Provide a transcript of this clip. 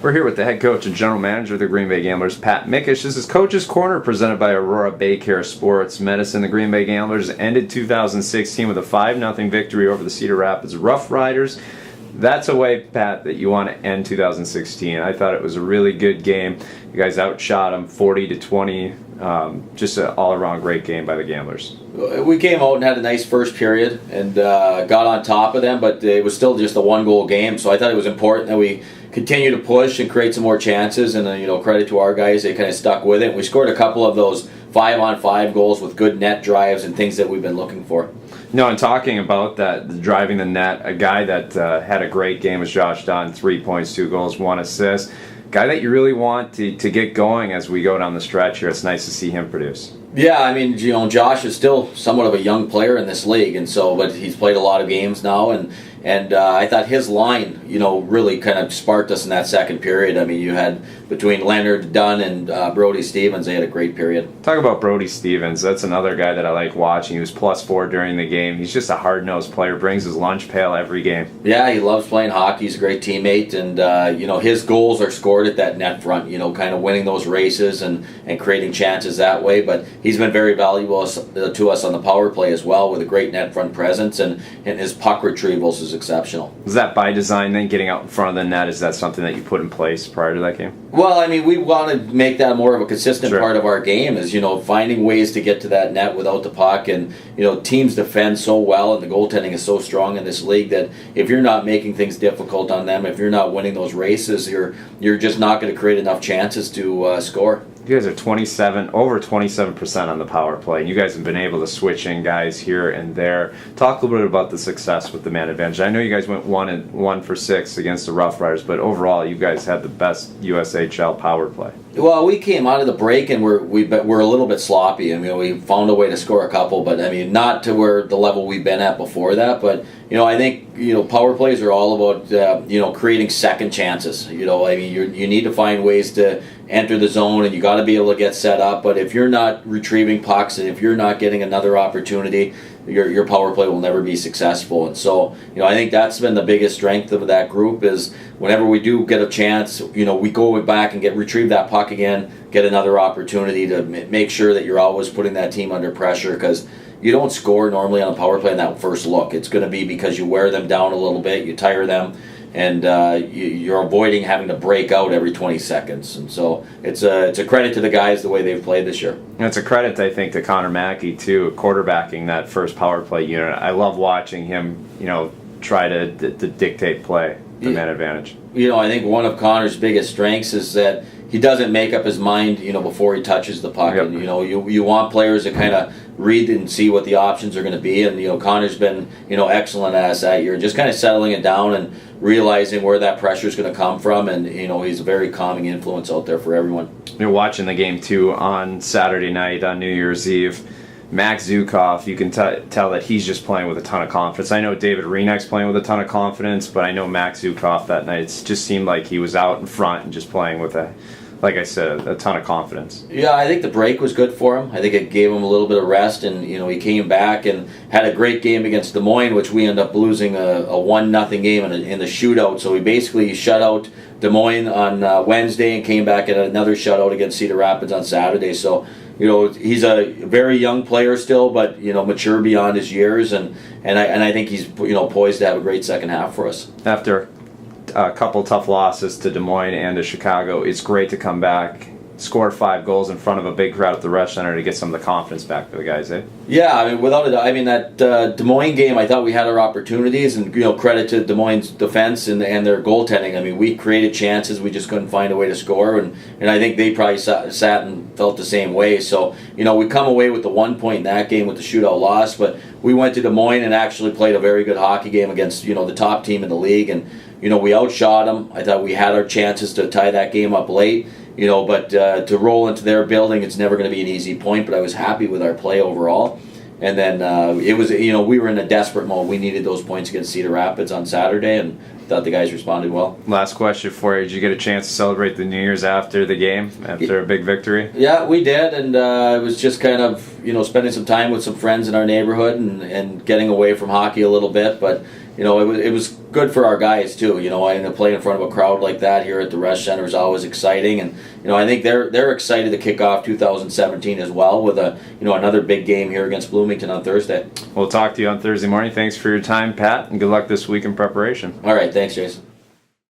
We're here with the head coach and general manager of the Green Bay Gamblers, Pat Mickish. This is Coach's Corner presented by Aurora BayCare Sports Medicine. The Green Bay Gamblers ended 2016 with a 5-0 victory over the Cedar Rapids Rough Riders. That's a way, Pat, that you want to end 2016. I thought it was a really good game. You guys outshot them 40-20. Just an all-around great game by the Gamblers. We came out and had a nice first period and got on top of them, but it was still just a one-goal game. So I thought it was important that we continue to push and create some more chances. And credit to our guys, they kind of stuck with it. We scored a couple of those 5-on-5 goals with good net drives and things that we've been looking for. No, and talking about that, driving the net, a guy that had a great game was Josh Dunn, 3 points, 2 goals, 1 assist. Guy that you really want to get going as we go down the stretch here. It's nice to see him produce. Yeah, I mean, Josh is still somewhat of a young player in this league, but he's played a lot of games now, and I thought his line, really kind of sparked us in that second period. I mean, you had between Leonard, Dunn, and Brody Stevens, they had a great period. Talk about Brody Stevens. That's another guy that I like watching. He was +4 during the game. He's just a hard-nosed player, brings his lunch pail every game. Yeah, he loves playing hockey. He's a great teammate, and his goals are scored at that net front, kind of winning those races and creating chances that way. But he's been very valuable to us on the power play as well, with a great net front presence, and his puck retrievals is exceptional. Is that by design then, getting out in front of the net? Is that something that you put in place prior to that game? Well, I mean, we want to make that more of a consistent part of our game, is finding ways to get to that net without the puck. And teams defend so well, and the goaltending is so strong in this league that if you're not making things difficult on them, if you're not winning those races, you're just not going to create enough chances to score. You guys are over 27% on the power play, and you guys have been able to switch in guys here and there. Talk a little bit about the success with the man advantage. I know you guys went 1 for 6 against the Rough Riders, but overall, you guys had the best USHL power play. Well, we came out of the break and we're a little bit sloppy. I mean, we found a way to score a couple, but I mean, not to where the level we've been at before that. But I think power plays are all about creating second chances. I mean, you need to find ways to enter the zone, and you got to be able to get set up. But if you're not retrieving pucks, and if you're not getting another opportunity, your power play will never be successful. And so, I think that's been the biggest strength of that group, is whenever we do get a chance, we go back and retrieve that puck again, get another opportunity to make sure that you're always putting that team under pressure, because you don't score normally on a power play in that first look. It's going to be because you wear them down a little bit, you tire them, and you're avoiding having to break out every 20 seconds. And so it's a credit to the guys the way they've played this year. And it's a credit, I think, to Connor Mackey, too, quarterbacking that first power play unit. I love watching him, try to dictate play, the man advantage. I think one of Connor's biggest strengths is that he doesn't make up his mind, before he touches the puck. Yep. And, you want players to kind of read and see what the options are going to be. And, Connor's been, excellent at us that year, just kind of settling it down and realizing where that pressure is going to come from. And, he's a very calming influence out there for everyone. You're watching the game, too, on Saturday night, on New Year's Eve. Max Zukov, you can tell that he's just playing with a ton of confidence. I know David Renek's playing with a ton of confidence, but I know Max Zukov that night, it just seemed like he was out in front and just playing with like I said, a ton of confidence. Yeah, I think the break was good for him. I think it gave him a little bit of rest, and he came back and had a great game against Des Moines, which we ended up losing a 1-0 game in the shootout. So he basically shut out Des Moines on Wednesday and came back at another shutout against Cedar Rapids on Saturday. So he's a very young player still, but mature beyond his years, and I think he's poised to have a great second half for us. After a couple tough losses to Des Moines and to Chicago, it's great to come back, score 5 goals in front of a big crowd at the Resch Center to get some of the confidence back for the guys, eh? Yeah, I mean, without a doubt. I mean, that Des Moines game, I thought we had our opportunities, and credit to Des Moines' defense and their goaltending. I mean, we created chances, we just couldn't find a way to score, and I think they probably sat and felt the same way. So, we come away with the 1 point in that game with the shootout loss, but we went to Des Moines and actually played a very good hockey game against the top team in the league, and we outshot them. I thought we had our chances to tie that game up late. But to roll into their building, it's never going to be an easy point. But I was happy with our play overall. And then it was, we were in a desperate mode. We needed those points against Cedar Rapids on Saturday, and thought the guys responded well. Last question for you. Did you get a chance to celebrate the New Year's after the game, after a big victory? Yeah, we did, and it was just kind of, spending some time with some friends in our neighborhood and getting away from hockey a little bit. But, it was good for our guys too. And to play in front of a crowd like that here at the Rest Center is always exciting, and I think they're excited to kick off 2017 as well with another big game here against Bloomington on Thursday. We'll talk to you on Thursday morning. Thanks for your time, Pat, and good luck this week in preparation. All right, thanks, Jason.